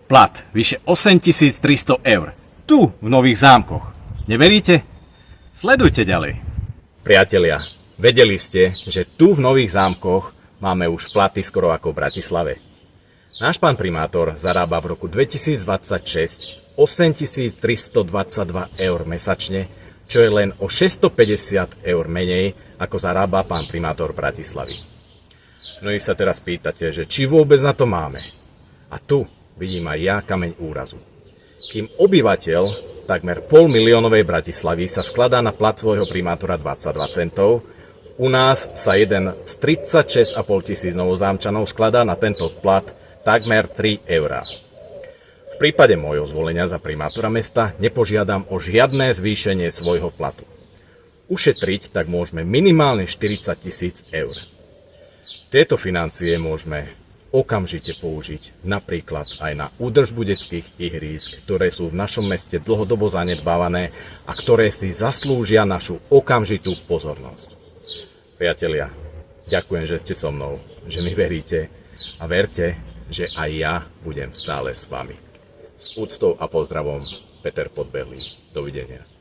plat vyše 8300 eur. Tu, v Nových Zámkoch. Neveríte? Sledujte ďalej. Priatelia, vedeli ste, že tu v Nových Zámkoch máme už platy skoro ako v Bratislave? Náš pán primátor zarába v roku 2026 8322 eur mesačne, čo je len o 650 eur menej, ako zarába pán primátor Bratislavy. No i sa teraz pýtate, že či vôbec na to máme. A tu vidím aj ja kameň úrazu. Kým obyvateľ takmer 500 000 Bratislavy sa skladá na plat svojho primátora 22 centov, u nás sa jeden z 36 500 novozámčanov skladá na tento plat takmer 3 eurá. V prípade môjho zvolenia za primátora mesta nepožiadam o žiadne zvýšenie svojho platu. Ušetriť tak môžeme minimálne 40 000 eur. Tieto financie môžeme okamžite použiť napríklad aj na údržbu detských ihrísk, ktoré sú v našom meste dlhodobo zanedbávané a ktoré si zaslúžia našu okamžitú pozornosť. Priatelia, ďakujem, že ste so mnou, že mi veríte a verte, že aj ja budem stále s vami. S úctou a pozdravom, Peter Podbehli. Dovidenia.